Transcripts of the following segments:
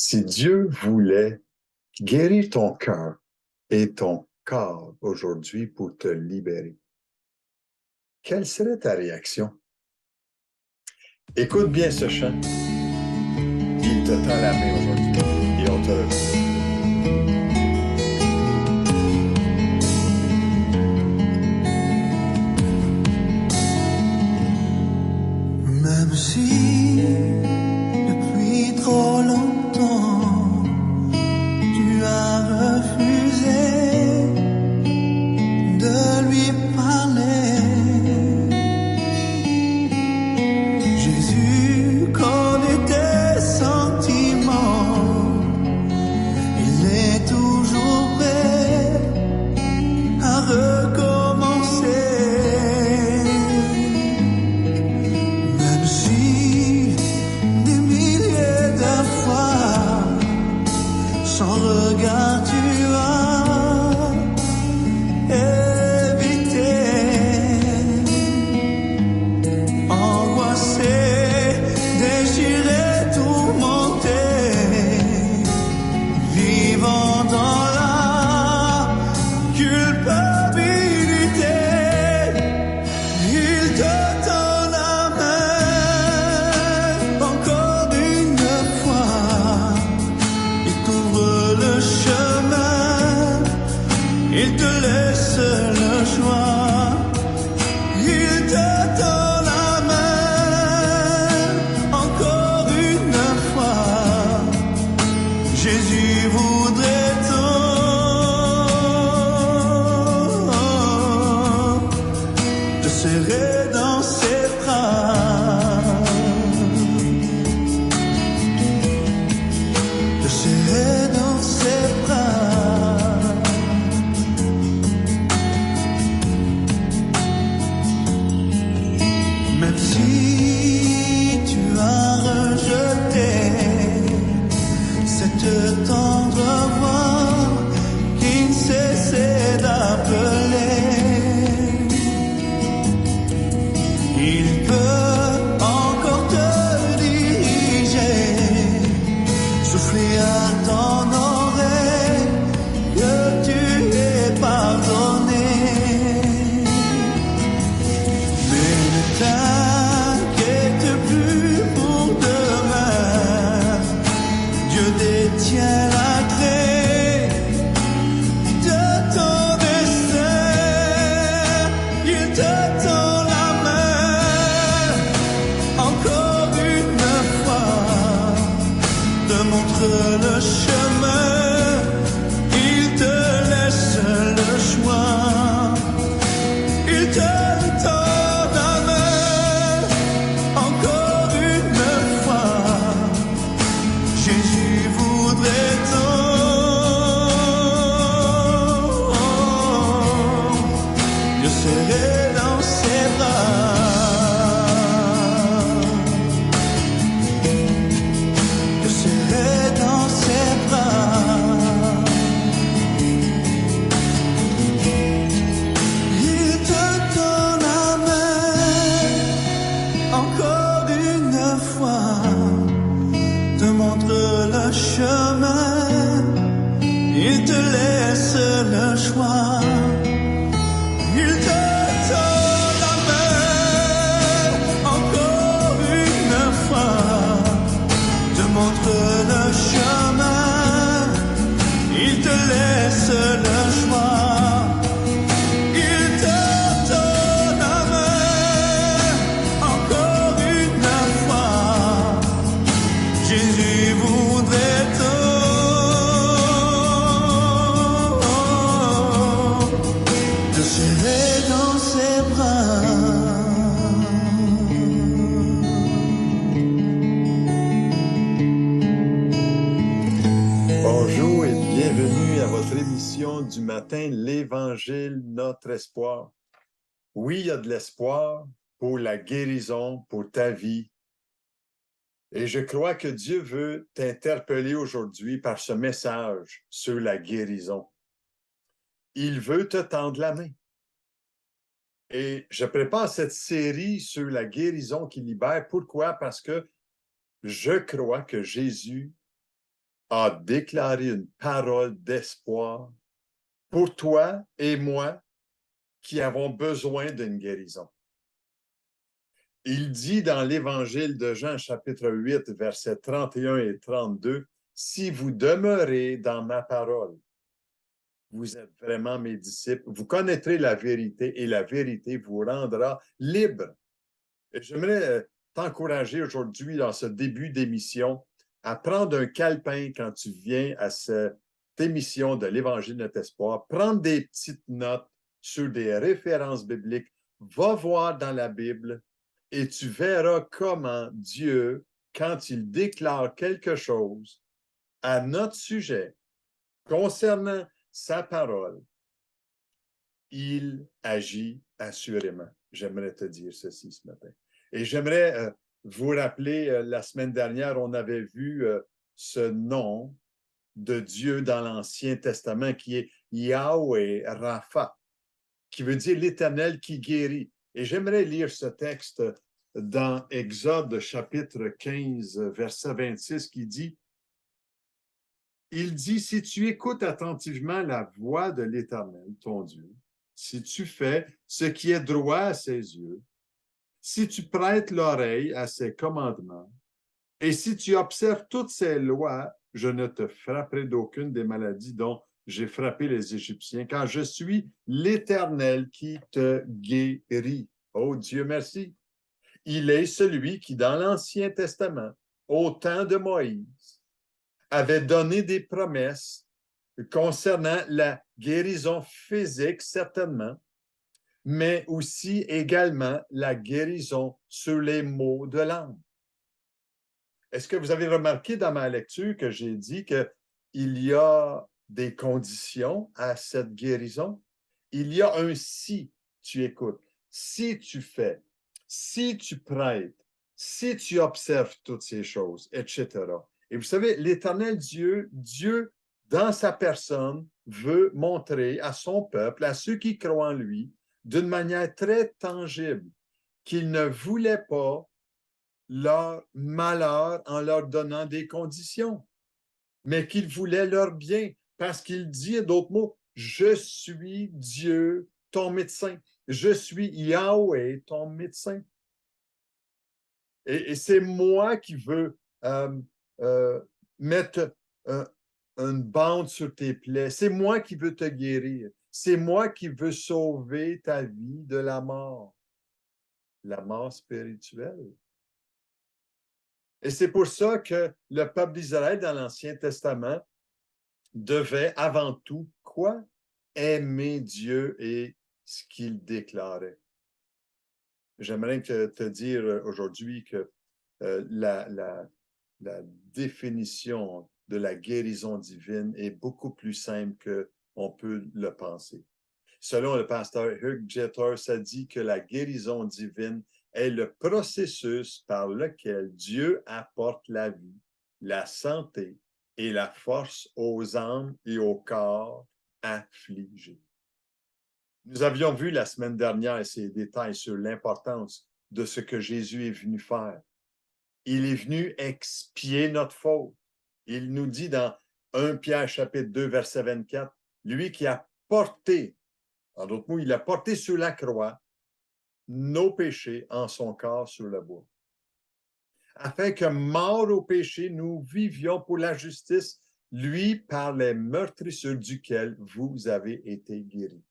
Si Dieu voulait guérir ton cœur et ton corps aujourd'hui pour te libérer, quelle serait ta réaction? Écoute bien ce chant. Il te tend la main aujourd'hui et on te retrouve. Même si depuis trop longtemps tu as refusé de lui parler, Jésus connaît tes sentiments, il est toujours prêt à recommencer. Même si des milliers de fois, sans regard tu as évité, angoissé, déchiré, tourmenté, vivant dans la culpabilité, il te tend la main encore une fois, il t'ouvre le chemin, il te laisse le choix, il te tend la main encore une fois. Jésus voudrait tant te serrer dans ses bras, te serrer dans ses bras. Même si tu as rejeté cette tendre voix qui ne cessait d'appeler, il peut encore te diriger, souffler à ton oreille que tu es pardonné. Mais ne t'inquiète plus pour demain, Dieu détient la clé de ton destin, il te tend la main encore une fois, te montre le chemin, il te laisse le choix, il te tend la main encore une fois. Jésus voudrait tant le serrer dans ses bras, le serrer dans ses bras. Il te tend la main encore une fois, te montre le chemin, il te laisse le choix, il te tend la main encore une fois, te montre le chemin, il te laisse le choix, il te tend la main encore une fois. Jésus voudrait tant te serrer dans ses bras. Bonjour et bienvenue à votre émission du matin, l'Évangile, notre espoir. Oui, il y a de l'espoir pour la guérison, pour ta vie. Et je crois que Dieu veut t'interpeller aujourd'hui par ce message sur la guérison. Il veut te tendre la main. Et je prépare cette série sur la guérison qui libère. Pourquoi? Parce que je crois que Jésus a déclaré une parole d'espoir pour toi et moi qui avons besoin d'une guérison. Il dit dans l'Évangile de Jean, chapitre 8, versets 31 et 32, « Si vous demeurez dans ma parole, vous êtes vraiment mes disciples, vous connaîtrez la vérité et la vérité vous rendra libre. » J'aimerais t'encourager aujourd'hui, dans ce début d'émission, à prendre un calepin quand tu viens à cette émission de l'Évangile de notre espoir, prendre des petites notes sur des références bibliques, va voir dans la Bible et tu verras comment Dieu, quand il déclare quelque chose à notre sujet concernant sa parole, il agit assurément. J'aimerais te dire ceci ce matin. Et j'aimerais vous rappeler, la semaine dernière, on avait vu ce nom de Dieu dans l'Ancien Testament qui est Yahweh Rapha, qui veut dire l'Éternel qui guérit. Et j'aimerais lire ce texte dans Exode chapitre 15, verset 26, qui dit, il dit, si tu écoutes attentivement la voix de l'Éternel, ton Dieu, si tu fais ce qui est droit à ses yeux, si tu prêtes l'oreille à ses commandements, et si tu observes toutes ses lois, je ne te frapperai d'aucune des maladies dont j'ai frappé les Égyptiens, car je suis l'Éternel qui te guérit. Oh Dieu, merci. Il est celui qui, dans l'Ancien Testament, au temps de Moïse, avait donné des promesses concernant la guérison physique, certainement, mais aussi également la guérison sur les maux de l'âme. Est-ce que vous avez remarqué dans ma lecture que j'ai dit qu'il y a des conditions à cette guérison? Il y a un si tu écoutes, si tu fais, si tu prêtes, si tu observes toutes ces choses, etc. Et vous savez, l'Éternel Dieu, Dieu, dans sa personne, veut montrer à son peuple, à ceux qui croient en lui, d'une manière très tangible, qu'il ne voulait pas leur malheur en leur donnant des conditions, mais qu'il voulait leur bien, parce qu'il dit, d'autres mots, je suis Dieu, ton médecin. Je suis Yahweh, ton médecin. Et c'est moi qui veux mettre une bande sur tes plaies. C'est moi qui veux te guérir. C'est moi qui veux sauver ta vie de la mort spirituelle. Et c'est pour ça que le peuple d'Israël dans l'Ancien Testament devait avant tout, quoi? Aimer Dieu et ce qu'il déclarait. J'aimerais te dire aujourd'hui que la définition de la guérison divine est beaucoup plus simple qu'on peut le penser. Selon le pasteur Hugh Jeter, ça dit que la guérison divine est le processus par lequel Dieu apporte la vie, la santé et la force aux âmes et aux corps affligés. Nous avions vu la semaine dernière ces détails sur l'importance de ce que Jésus est venu faire. Il est venu expier notre faute. Il nous dit dans 1 Pierre chapitre 2, verset 24, lui qui a porté, en d'autres mots, il a porté sur la croix nos péchés en son corps sur le bois, afin que, morts au péché, nous vivions pour la justice, lui par les meurtrissures duquel vous avez été guéris.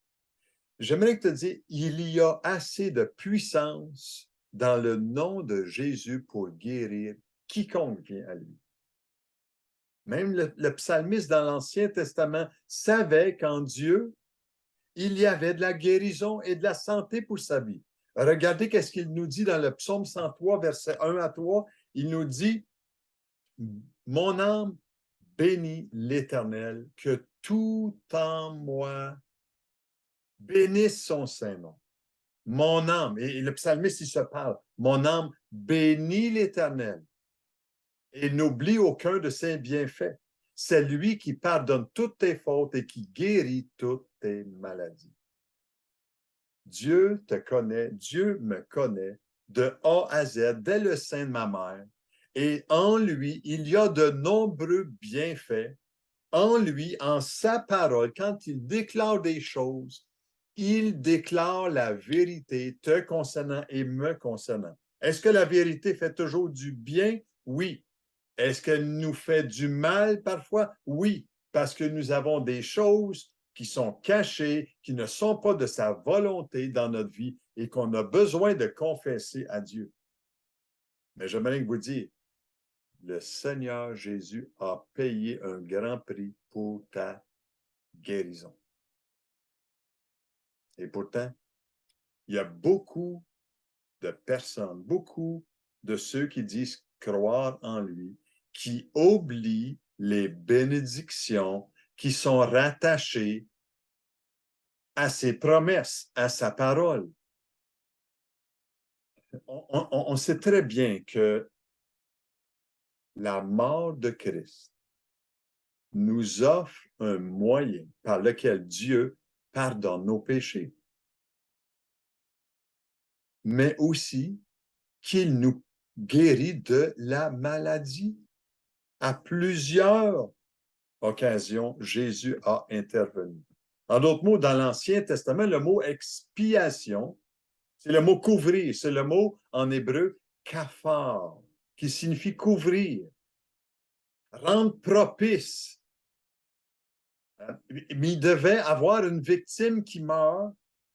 J'aimerais te dire, il y a assez de puissance dans le nom de Jésus pour guérir quiconque vient à lui. Même le psalmiste dans l'Ancien Testament savait qu'en Dieu, il y avait de la guérison et de la santé pour sa vie. Regardez qu'est-ce qu'il nous dit dans le psaume 103, versets 1 à 3. Il nous dit, « Mon âme bénit l'Éternel, que tout en moi bénisse son saint nom. Mon âme, et le psalmiste, il se parle, mon âme bénit l'Éternel et n'oublie aucun de ses bienfaits. C'est lui qui pardonne toutes tes fautes et qui guérit toutes tes maladies. » Dieu te connaît, Dieu me connaît de A à Z, dès le sein de ma mère. Et en lui, il y a de nombreux bienfaits. En lui, en sa parole, quand il déclare des choses, il déclare la vérité te concernant et me concernant. Est-ce que la vérité fait toujours du bien? Oui. Est-ce qu'elle nous fait du mal parfois? Oui, parce que nous avons des choses qui sont cachées, qui ne sont pas de sa volonté dans notre vie et qu'on a besoin de confesser à Dieu. Mais j'aimerais vous dire, le Seigneur Jésus a payé un grand prix pour ta guérison. Et pourtant, il y a beaucoup de personnes, beaucoup de ceux qui disent croire en lui, qui oublient les bénédictions qui sont rattachées à ses promesses, à sa parole. On sait très bien que la mort de Christ nous offre un moyen par lequel Dieu pardonne nos péchés, mais aussi qu'il nous guérit de la maladie. À plusieurs occasions, Jésus a intervenu. En d'autres mots, dans l'Ancien Testament, le mot expiation, c'est le mot couvrir, c'est le mot en hébreu kafar, qui signifie couvrir, rendre propice. Mais il devait avoir une victime qui meurt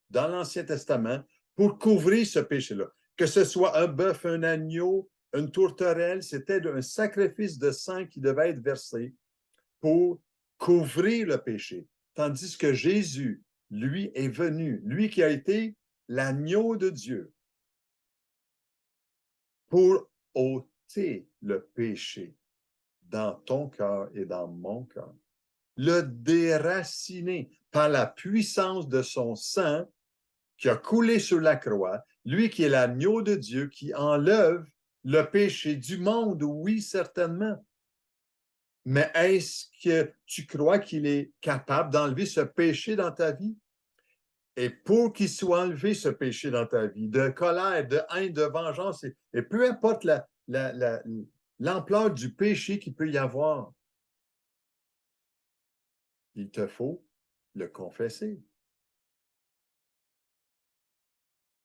dans l'Ancien Testament pour couvrir ce péché-là. Que ce soit un bœuf, un agneau, une tourterelle, c'était un sacrifice de sang qui devait être versé pour couvrir le péché. Tandis que Jésus, lui, est venu, lui qui a été l'agneau de Dieu, pour ôter le péché dans ton cœur et dans mon cœur, le déraciner par la puissance de son sang qui a coulé sur la croix, lui qui est l'agneau de Dieu, qui enlève le péché du monde, oui, certainement. Mais est-ce que tu crois qu'il est capable d'enlever ce péché dans ta vie? Et pour qu'il soit enlevé, ce péché dans ta vie, de colère, de haine, de vengeance, et peu importe l'ampleur du péché qu'il peut y avoir, il te faut le confesser.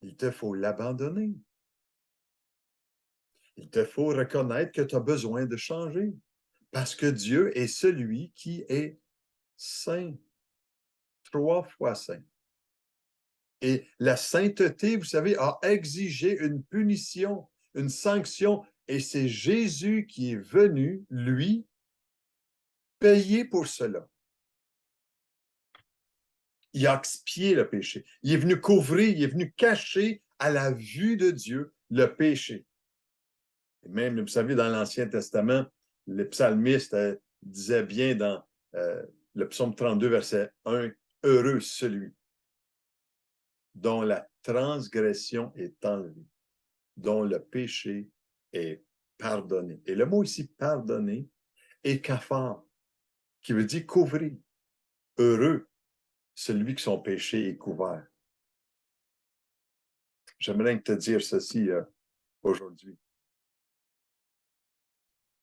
Il te faut l'abandonner. Il te faut reconnaître que tu as besoin de changer. Parce que Dieu est celui qui est saint, 3 fois saint. Et la sainteté, vous savez, a exigé une punition, une sanction, et c'est Jésus qui est venu, lui, payer pour cela. Il a expié le péché. Il est venu couvrir, il est venu cacher à la vue de Dieu le péché. Et même, vous savez, dans l'Ancien Testament, le psalmiste disait bien dans le psaume 32, verset 1, « Heureux celui dont la transgression est enlevée, dont le péché est pardonné. » Et le mot ici, pardonné, est kafar, qui veut dire couvrir. Heureux celui que son péché est couvert. J'aimerais te dire ceci aujourd'hui.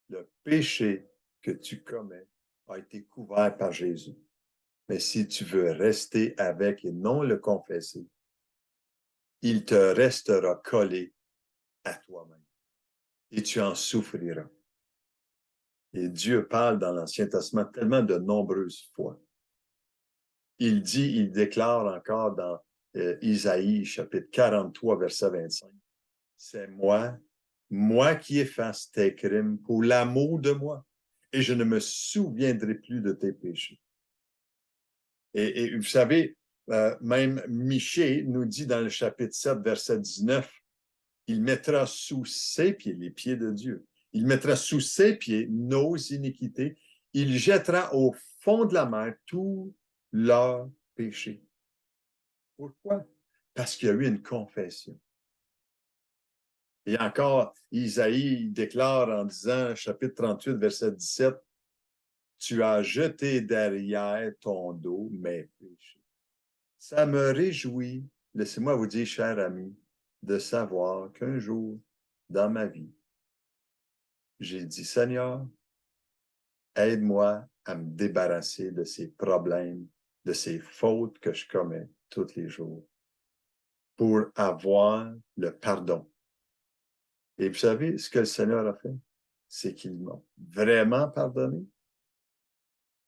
Le péché que tu commets a été couvert par Jésus. Mais si tu veux rester avec et non le confesser, il te restera collé à toi-même et tu en souffriras. Et Dieu parle dans l'Ancien Testament tellement de nombreuses fois. Il dit, il déclare encore dans Isaïe, chapitre 43, verset 25, « C'est moi qui efface tes crimes pour l'amour de moi, et je ne me souviendrai plus de tes péchés. » Et vous savez, même Michée nous dit dans le chapitre 7, verset 19, « Il mettra sous ses pieds les pieds de Dieu. Il mettra sous ses pieds nos iniquités. Il jettera au fond de la mer tous leurs péchés. » Pourquoi? Parce qu'il y a eu une confession. Et encore, Isaïe déclare en disant, chapitre 38, verset 17, « Tu as jeté derrière ton dos mes péchés. » Ça me réjouit, laissez-moi vous dire, cher ami, de savoir qu'un jour, dans ma vie, j'ai dit, Seigneur, aide-moi à me débarrasser de ces problèmes, de ces fautes que je commets tous les jours pour avoir le pardon. Et vous savez ce que le Seigneur a fait? C'est qu'il m'a vraiment pardonné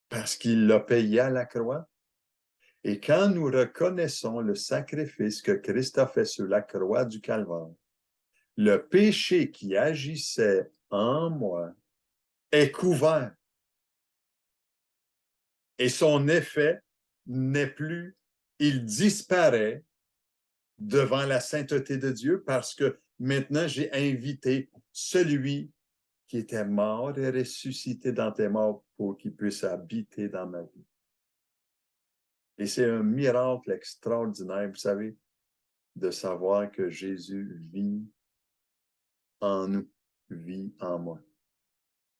parce qu'il l'a payé à la croix. Et quand nous reconnaissons le sacrifice que Christ a fait sur la croix du Calvaire, le péché qui agissait en moi est couvert. Et son effet n'est plus, il disparaît devant la sainteté de Dieu parce que maintenant j'ai invité celui qui était mort et ressuscité dans tes morts pour qu'il puisse habiter dans ma vie. Et c'est un miracle extraordinaire, vous savez, de savoir que Jésus vit en nous, vit en moi.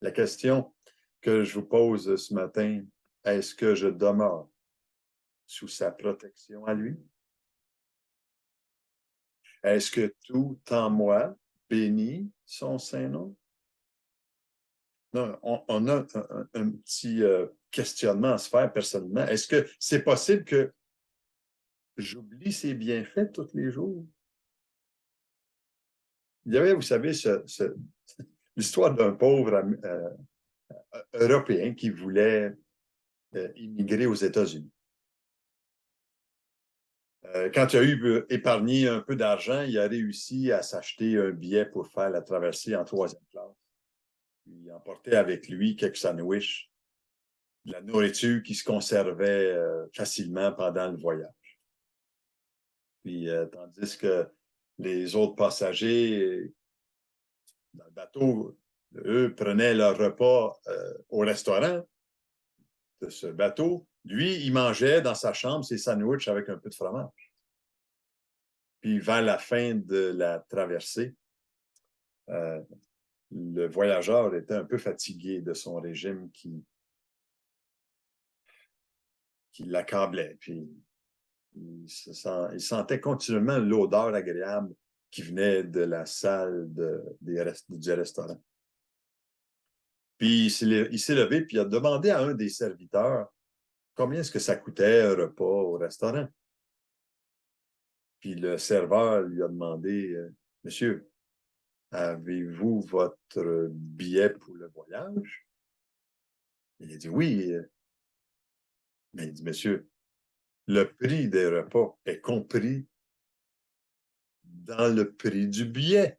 La question que je vous pose ce matin, est-ce que je demeure sous sa protection à lui? Est-ce que tout en moi bénit son saint nom? Non, on a un petit questionnement à se faire personnellement. Est-ce que c'est possible que j'oublie ses bienfaits tous les jours? Il y avait, vous savez, l'histoire d'un pauvre Européen qui voulait immigrer aux États-Unis. Quand il a eu épargné un peu d'argent, il a réussi à s'acheter un billet pour faire la traversée en 3e classe. Il emportait avec lui quelques sandwichs, de la nourriture qui se conservait facilement pendant le voyage. Puis, tandis que les autres passagers dans le bateau, eux, prenaient leur repas au restaurant de ce bateau. Lui, il mangeait dans sa chambre ses sandwichs avec un peu de fromage. Puis, vers la fin de la traversée, le voyageur était un peu fatigué de son régime qui l'accablait. Puis, il sentait continuellement l'odeur agréable qui venait de la salle du restaurant. Puis, il s'est levé, puis il a demandé à un des serviteurs combien est-ce que ça coûtait un repas au restaurant. Puis, le serveur lui a demandé, Monsieur, avez-vous votre billet pour le voyage? Il a dit oui. Mais il dit, Monsieur, le prix des repas est compris dans le prix du billet.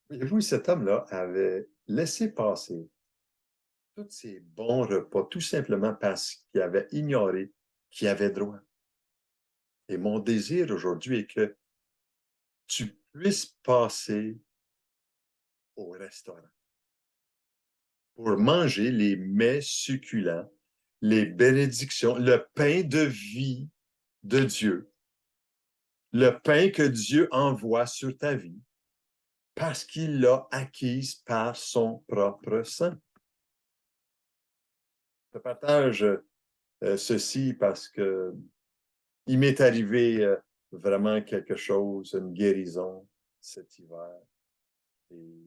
Voyez-vous, cet homme-là avait laissé passer tous ces bons repas, tout simplement parce qu'il avait ignoré qu'il avait droit. Et mon désir aujourd'hui est que tu puisses passer au restaurant pour manger les mets succulents, les bénédictions, le pain de vie de Dieu, le pain que Dieu envoie sur ta vie parce qu'il l'a acquise par son propre sang. Je partage ceci parce que il m'est arrivé vraiment quelque chose, une guérison cet hiver. Et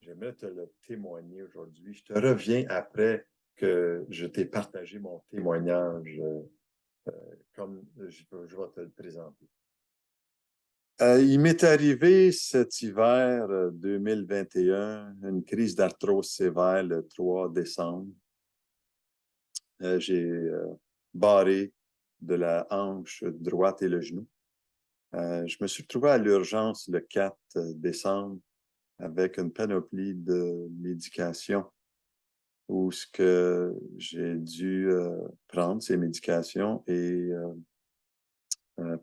j'aimerais te le témoigner aujourd'hui. Je te reviens après que je t'ai partagé mon témoignage comme je vais te le présenter. Il m'est arrivé cet hiver 2021 une crise d'arthrose sévère le 3 décembre. J'ai barré de la hanche droite et le genou. Je me suis retrouvé à l'urgence le 4 décembre avec une panoplie de médications où ce que j'ai dû prendre ces médications et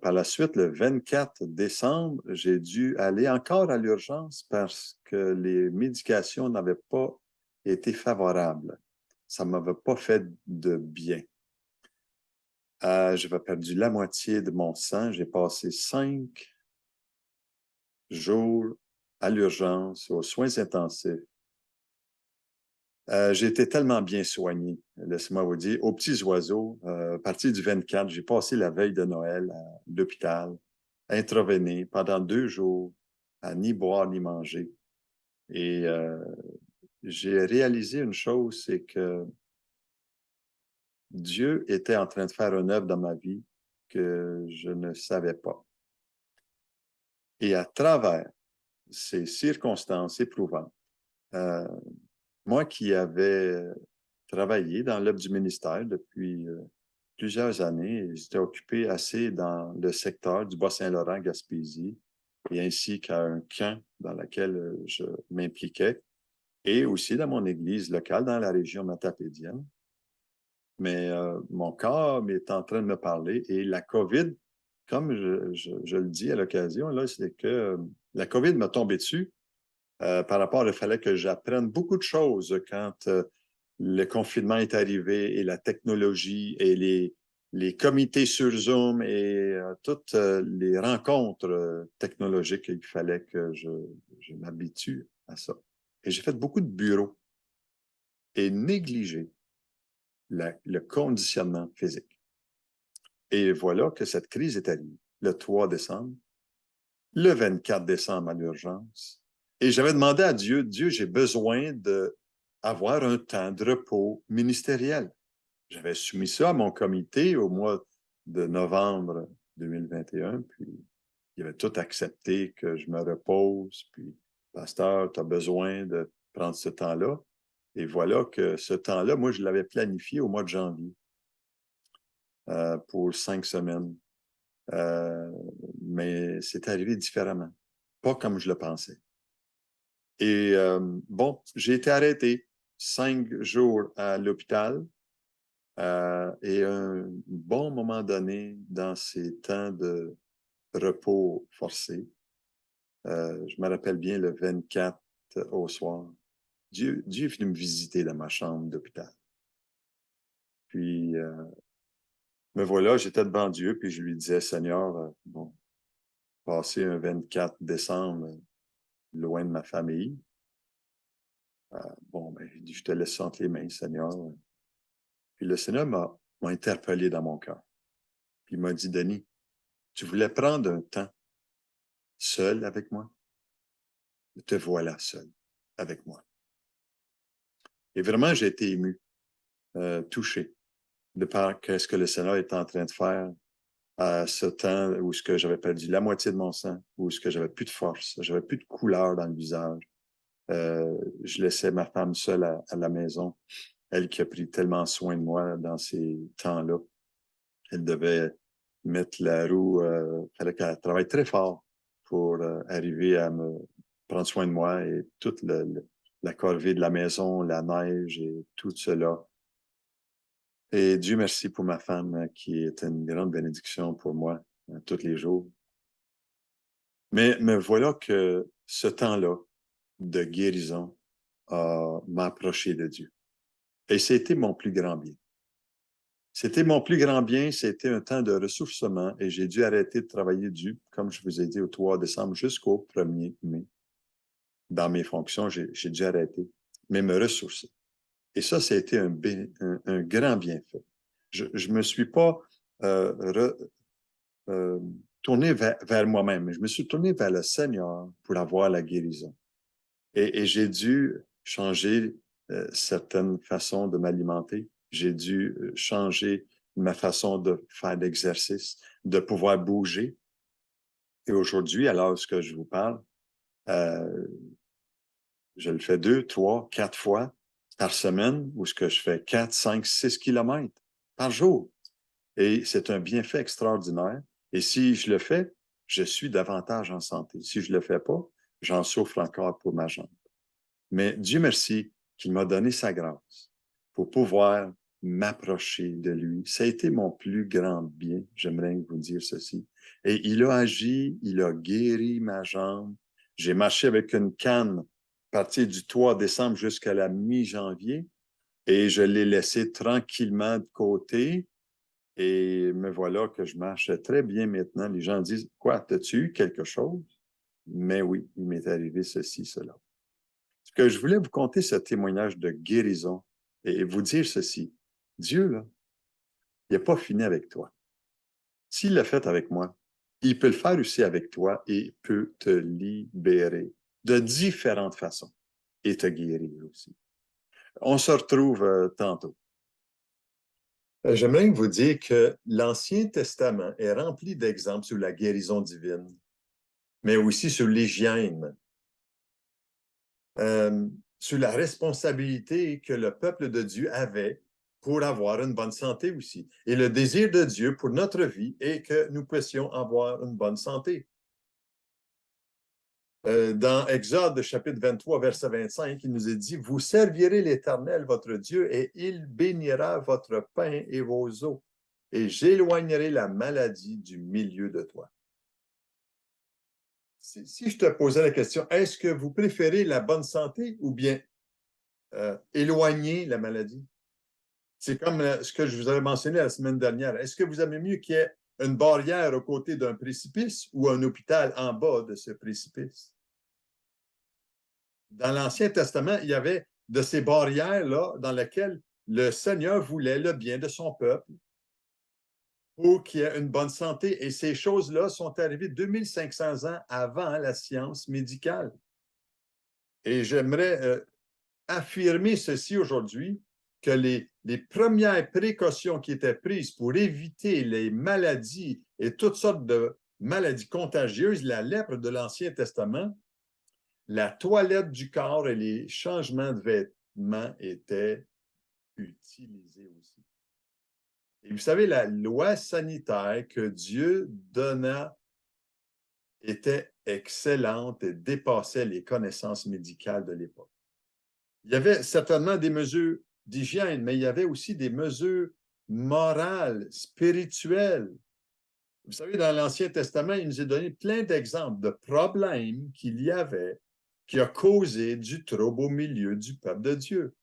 par la suite, le 24 décembre, j'ai dû aller encore à l'urgence parce que les médications n'avaient pas été favorables. Ça ne m'avait pas fait de bien. J'avais perdu la moitié de mon sang. J'ai passé 5 jours à l'urgence, aux soins intensifs. J'ai été tellement bien soigné, laissez-moi vous dire. Aux petits oiseaux, à partir du 24, j'ai passé la veille de Noël à l'hôpital, intraveiné pendant 2 jours. à ni boire ni manger. Et j'ai réalisé une chose, c'est que Dieu était en train de faire une œuvre dans ma vie que je ne savais pas. Et à travers ces circonstances éprouvantes, euh, moi qui avais travaillé dans l'œuvre du ministère depuis plusieurs années, j'étais occupé assez dans le secteur du Bas-Saint-Laurent, Gaspésie, et ainsi qu'à un camp dans lequel je m'impliquais, et aussi dans mon église locale dans la région matapédienne. Mais mon corps est en train de me parler, et la COVID, comme je le dis à l'occasion, là, c'est que la COVID m'a tombé dessus par rapport, il fallait que j'apprenne beaucoup de choses quand le confinement est arrivé et la technologie et les comités sur Zoom et toutes les rencontres technologiques, il fallait que je m'habitue à ça. Et j'ai fait beaucoup de bureaux et négligé le conditionnement physique. Et voilà que cette crise est arrivée le 3 décembre, le 24 décembre à l'urgence. Et j'avais demandé à Dieu, Dieu, j'ai besoin d'avoir un temps de repos ministériel. J'avais soumis ça à mon comité au mois de novembre 2021, puis il avait tout accepté que je me repose, puis pasteur, tu as besoin de prendre ce temps-là. Et voilà que ce temps-là, moi, je l'avais planifié au mois de janvier pour 5 semaines. Mais c'est arrivé différemment, pas comme je le pensais. Et bon, j'ai été arrêté 5 jours à l'hôpital et un bon moment donné dans ces temps de repos forcé. Je me rappelle bien le 24 au soir. Dieu est venu me visiter dans ma chambre d'hôpital. Puis, me voilà, j'étais devant Dieu, puis je lui disais, Seigneur, bon, passer un 24 décembre loin de ma famille, bon, ben, je te laisse entre les mains, Seigneur. Puis le Seigneur m'a interpellé dans mon cœur. Puis il m'a dit, Denis, tu voulais prendre un temps seul avec moi? Te voilà seul avec moi. Et vraiment, j'ai été ému, touché de par ce que le Seigneur est en train de faire à ce temps où ce que j'avais perdu la moitié de mon sang, où ce que j'avais plus de force, j'avais plus de couleur dans le visage. Je laissais ma femme seule à la maison, elle qui a pris tellement soin de moi dans ces temps-là. Elle devait mettre la roue, fallait qu'elle travaille très fort pour arriver à me prendre soin de moi et toute la corvée de la maison, la neige et tout cela. Et Dieu merci pour ma femme qui est une grande bénédiction pour moi tous les jours. Mais me voilà que ce temps-là de guérison m'a approché de Dieu. Et c'était mon plus grand bien. C'était mon plus grand bien, c'était un temps de ressourcement et j'ai dû arrêter de travailler comme je vous ai dit, au 3 décembre jusqu'au 1er mai. Dans mes fonctions, j'ai dû arrêter, mais me ressourcer. Et ça a été un grand bienfait. Je ne me suis pas tourné vers moi-même, mais je me suis tourné vers le Seigneur pour avoir la guérison. Et j'ai dû changer certaines façons de m'alimenter. J'ai dû changer ma façon de faire l'exercice, de pouvoir bouger. Et aujourd'hui, alors ce que je vous parle, je le fais 2, 3, 4 fois par semaine, ou ce que je fais 4, 5, 6 kilomètres par jour. Et c'est un bienfait extraordinaire. Et si je le fais, je suis davantage en santé. Si je ne le fais pas, j'en souffre encore pour ma jambe. Mais Dieu merci qu'il m'a donné sa grâce pour pouvoir m'approcher de lui. Ça a été mon plus grand bien, j'aimerais vous dire ceci. Et il a agi, il a guéri ma jambe. J'ai marché avec une canne à partir du 3 décembre jusqu'à la mi-janvier et je l'ai laissé tranquillement de côté. Et me voilà que je marche très bien maintenant. Les gens disent, quoi, as-tu eu quelque chose? Mais oui, il m'est arrivé ceci, cela. Ce que je voulais vous conter, ce témoignage de guérison et vous dire ceci. Dieu, là, il n'a pas fini avec toi. S'il l'a fait avec moi, il peut le faire aussi avec toi et peut te libérer de différentes façons et te guérir aussi. On se retrouve tantôt. J'aimerais vous dire que l'Ancien Testament est rempli d'exemples sur la guérison divine, mais aussi sur l'hygiène, sur la responsabilité que le peuple de Dieu avait pour avoir une bonne santé aussi. Et le désir de Dieu pour notre vie est que nous puissions avoir une bonne santé. Dans Exode, chapitre 23, verset 25, il nous est dit, « Vous servirez l'Éternel, votre Dieu, et il bénira votre pain et vos eaux, et j'éloignerai la maladie du milieu de toi. » Si je te posais la question, est-ce que vous préférez la bonne santé ou bien éloigner la maladie? C'est comme ce que je vous avais mentionné la semaine dernière. Est-ce que vous aimez mieux qu'il y ait une barrière aux côtés d'un précipice ou un hôpital en bas de ce précipice? Dans l'Ancien Testament, il y avait de ces barrières-là dans lesquelles le Seigneur voulait le bien de son peuple pour qu'il y ait une bonne santé. Et ces choses-là sont arrivées 2500 ans avant la science médicale. Et j'aimerais affirmer ceci aujourd'hui, que les premières précautions qui étaient prises pour éviter les maladies et toutes sortes de maladies contagieuses, la lèpre de l'Ancien Testament, la toilette du corps et les changements de vêtements étaient utilisés aussi. Et vous savez, la loi sanitaire que Dieu donna était excellente et dépassait les connaissances médicales de l'époque. Il y avait certainement des mesures d'hygiène, mais il y avait aussi des mesures morales, spirituelles. Vous savez, dans l'Ancien Testament, il nous a donné plein d'exemples de problèmes qu'il y avait qui a causé du trouble au milieu du peuple de Dieu.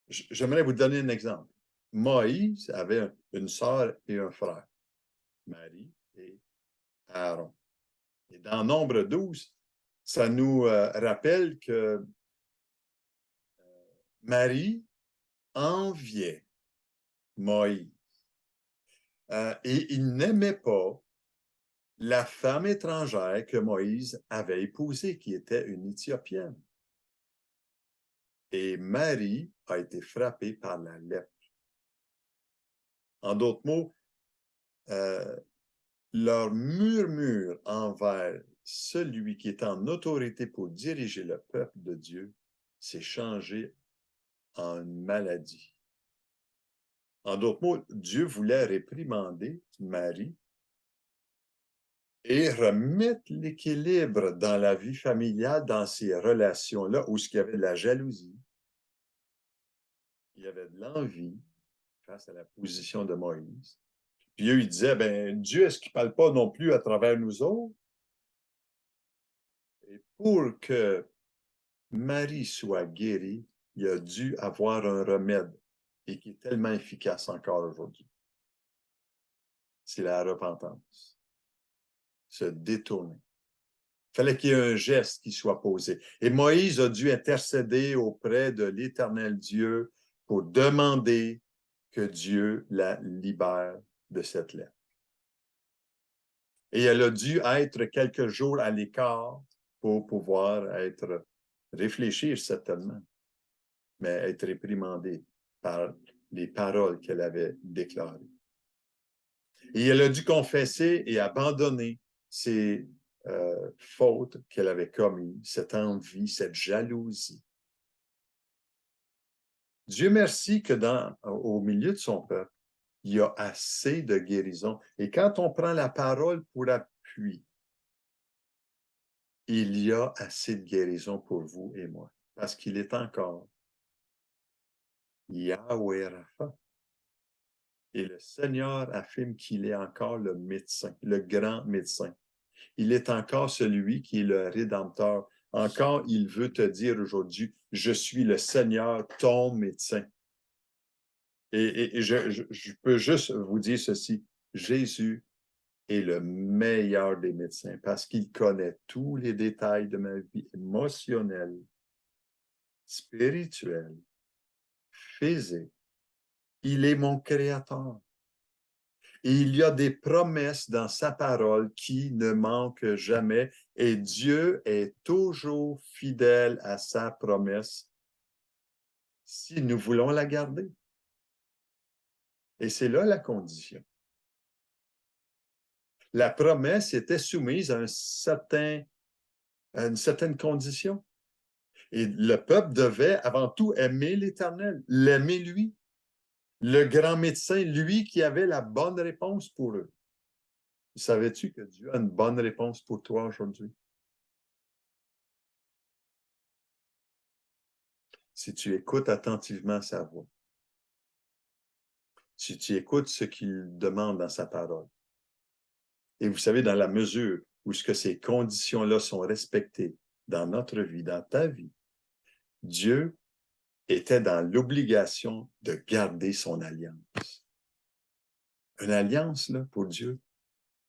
J'aimerais vous donner un exemple. Moïse avait une sœur et un frère, Marie et Aaron. Et dans Nombre 12, ça nous rappelle que Marie enviait Moïse. Et il n'aimait pas la femme étrangère que Moïse avait épousée, qui était une Éthiopienne. Et Marie a été frappée par la lèpre. En d'autres mots, leur murmure envers celui qui est en autorité pour diriger le peuple de Dieu s'est changé en une maladie. En d'autres mots, Dieu voulait réprimander Marie et remettre l'équilibre dans la vie familiale, dans ces relations-là, où il y avait de la jalousie, il y avait de l'envie face à la position de Moïse. Puis eux, ils disaient, ben Dieu, est-ce qu'il ne parle pas non plus à travers nous autres? Et pour que Marie soit guérie, il a dû avoir un remède et qui est tellement efficace encore aujourd'hui. C'est la repentance. Se détourner. Il fallait qu'il y ait un geste qui soit posé. Et Moïse a dû intercéder auprès de l'Éternel Dieu pour demander que Dieu la libère de cette lèpre. Et elle a dû être quelques jours à l'écart pour pouvoir réfléchir certainement, mais être réprimandée par les paroles qu'elle avait déclarées. Et elle a dû confesser et abandonner ses fautes qu'elle avait commises, cette envie, cette jalousie. Dieu merci que au milieu de son peuple, il y a assez de guérison. Et quand on prend la parole pour appui, il y a assez de guérison pour vous et moi, parce qu'il est encore Yahweh Rapha. Et le Seigneur affirme qu'il est encore le médecin, le grand médecin. Il est encore celui qui est le Rédempteur. Encore, il veut te dire aujourd'hui, je suis le Seigneur, ton médecin. Et je peux juste vous dire ceci, Jésus est le meilleur des médecins parce qu'il connaît tous les détails de ma vie émotionnelle, spirituelle, physique. Il est mon créateur. Et il y a des promesses dans sa parole qui ne manquent jamais. Et Dieu est toujours fidèle à sa promesse si nous voulons la garder. Et c'est là la condition. La promesse était soumise à une certaine condition. Et le peuple devait avant tout aimer l'Éternel, l'aimer lui, le grand médecin, lui qui avait la bonne réponse pour eux. Savais-tu que Dieu a une bonne réponse pour toi aujourd'hui? Si tu écoutes attentivement sa voix, si tu écoutes ce qu'il demande dans sa parole. Et vous savez, dans la mesure où ce que ces conditions-là sont respectées dans notre vie, dans ta vie, Dieu était dans l'obligation de garder son alliance. Une alliance, là, pour Dieu,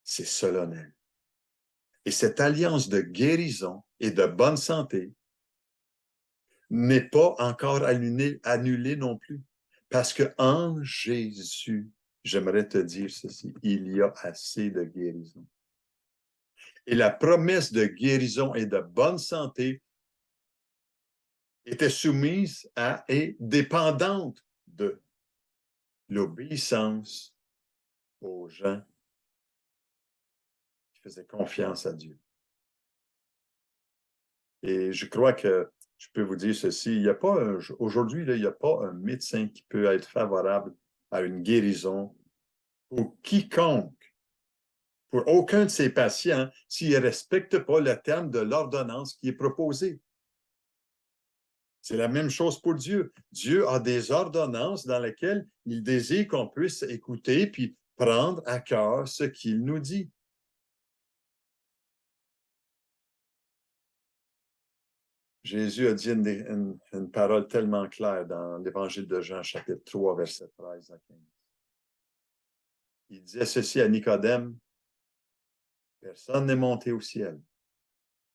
c'est solennel. Et cette alliance de guérison et de bonne santé n'est pas encore annulée non plus. Parce qu'en Jésus, j'aimerais te dire ceci, il y a assez de guérison. Et la promesse de guérison et de bonne santé était soumise à et dépendante de l'obéissance aux gens qui faisaient confiance à Dieu. Et je crois que je peux vous dire ceci, il n'y a pas aujourd'hui, il n'y a pas un médecin qui peut être favorable à une guérison pour quiconque, pour aucun de ses patients, s'il ne respecte pas le terme de l'ordonnance qui est proposée. C'est la même chose pour Dieu. Dieu a des ordonnances dans lesquelles il désire qu'on puisse écouter puis prendre à cœur ce qu'il nous dit. Jésus a dit une parole tellement claire dans l'Évangile de Jean, chapitre 3, verset 13 à 15. Il disait ceci à Nicodème, « Personne n'est monté au ciel,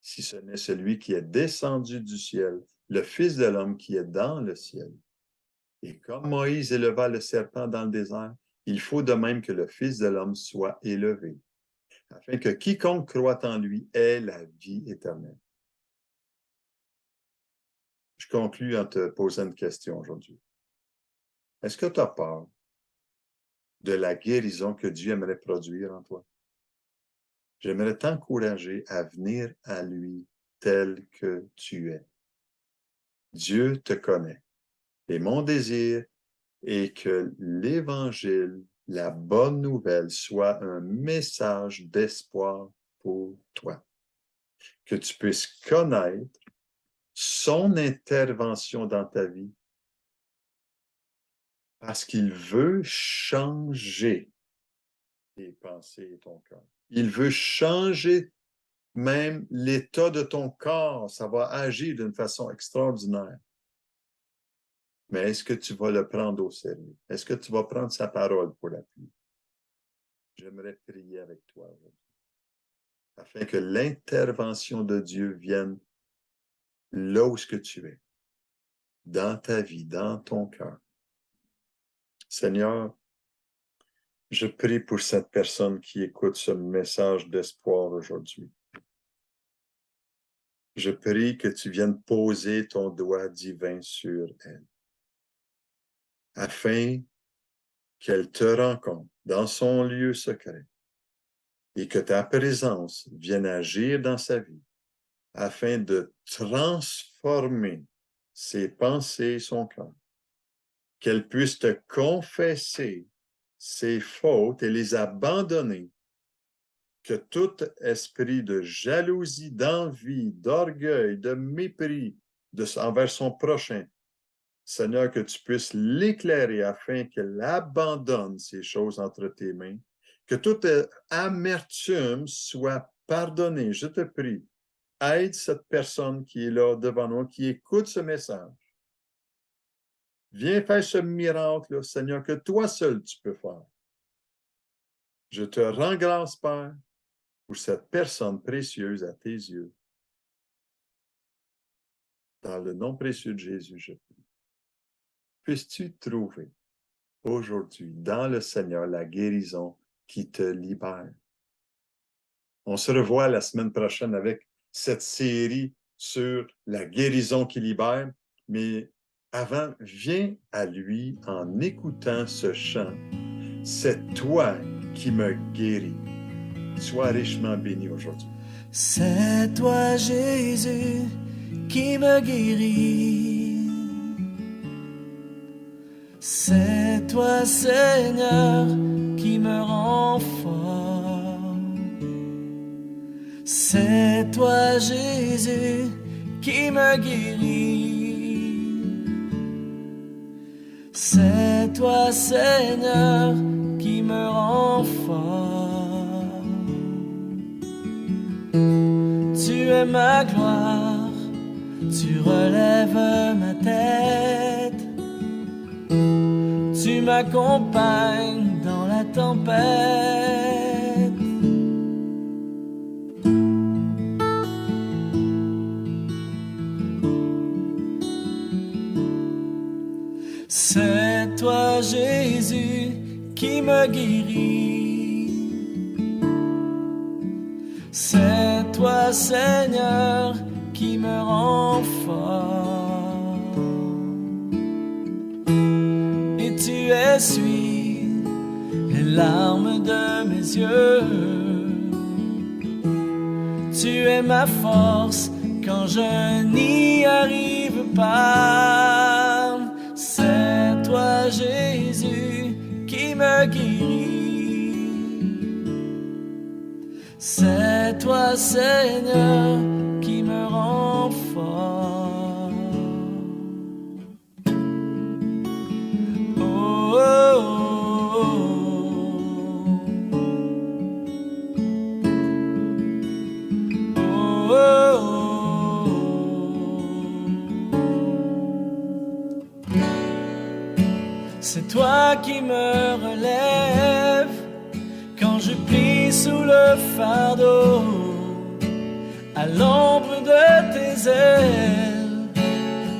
si ce n'est celui qui est descendu du ciel, le Fils de l'homme qui est dans le ciel. Et comme Moïse éleva le serpent dans le désert, il faut de même que le Fils de l'homme soit élevé, afin que quiconque croit en lui ait la vie éternelle. » Je conclus en te posant une question aujourd'hui. Est-ce que tu as peur de la guérison que Dieu aimerait produire en toi? J'aimerais t'encourager à venir à lui tel que tu es. Dieu te connaît. Et mon désir est que l'Évangile, la bonne nouvelle, soit un message d'espoir pour toi. Que tu puisses connaître son intervention dans ta vie parce qu'il veut changer tes pensées et ton cœur. Il veut changer même l'état de ton corps. Ça va agir d'une façon extraordinaire. Mais est-ce que tu vas le prendre au sérieux? Est-ce que tu vas prendre sa parole pour l'appui? J'aimerais prier avec toi aujourd'hui, afin que l'intervention de Dieu vienne là où ce que tu es, dans ta vie, dans ton cœur. Seigneur, je prie pour cette personne qui écoute ce message d'espoir aujourd'hui. Je prie que tu viennes poser ton doigt divin sur elle, afin qu'elle te rencontre dans son lieu secret et que ta présence vienne agir dans sa vie, afin de transformer ses pensées et son cœur, qu'elle puisse te confesser ses fautes et les abandonner, que tout esprit de jalousie, d'envie, d'orgueil, de mépris envers son prochain, Seigneur, que tu puisses l'éclairer afin qu'elle abandonne ces choses entre tes mains, que toute amertume soit pardonnée. Je te prie, aide cette personne qui est là devant nous, qui écoute ce message. Viens faire ce miracle, Seigneur, que toi seul tu peux faire. Je te rends grâce, Père, pour cette personne précieuse à tes yeux. Dans le nom précieux de Jésus, je prie. Puisses-tu trouver aujourd'hui dans le Seigneur la guérison qui te libère. On se revoit la semaine prochaine avec cette série sur la guérison qui libère, mais avant, viens à lui en écoutant ce chant. C'est toi qui me guéris. Sois richement béni aujourd'hui. C'est toi, Jésus, qui me guérit. C'est toi, Seigneur, qui me rend fort. C'est toi, Jésus, qui me guérit. C'est toi, Seigneur, qui me rend fort. Tu es ma gloire, tu relèves ma tête. Tu m'accompagnes dans la tempête. C'est toi, Jésus, qui me guérit. C'est toi, Seigneur, qui me rend fort. Et tu essuies les larmes de mes yeux. Tu es ma force quand je n'y arrive pas. C'est toi, Jésus, qui me guérit. C'est toi, Seigneur, qui me rend fort. Oh, oh, oh, oh, oh. C'est toi qui me relève quand je plie sous le fardeau. À l'ombre de tes ailes,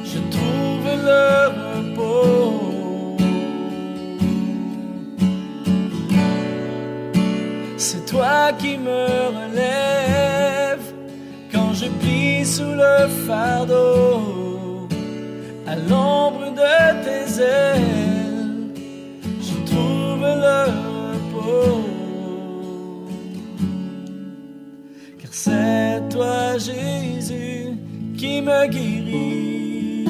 je trouve le repos. C'est toi qui me relève quand je plie sous le fardeau. À l'ombre de tes ailes, je trouve le repos. Car c'est toi, Jésus, qui me guérit.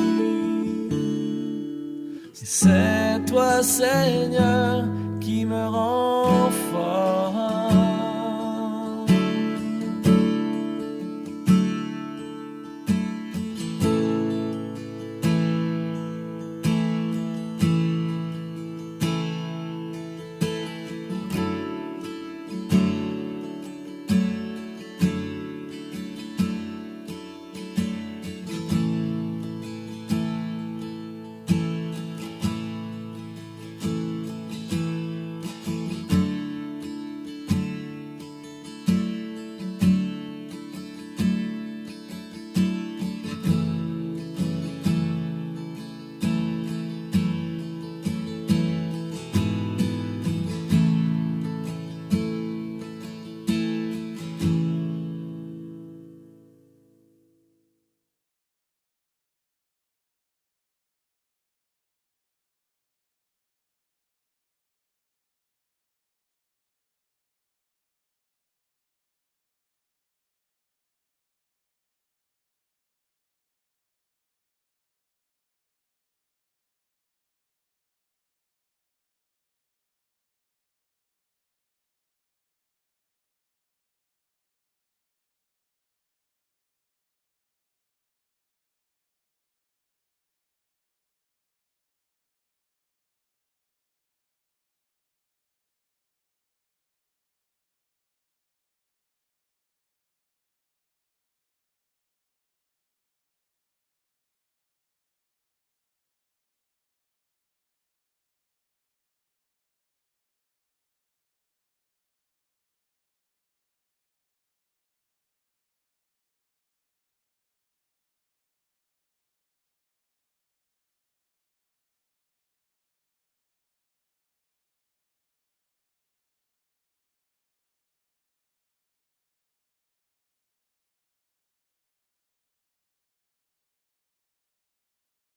C'est toi, Seigneur, qui me rend fort.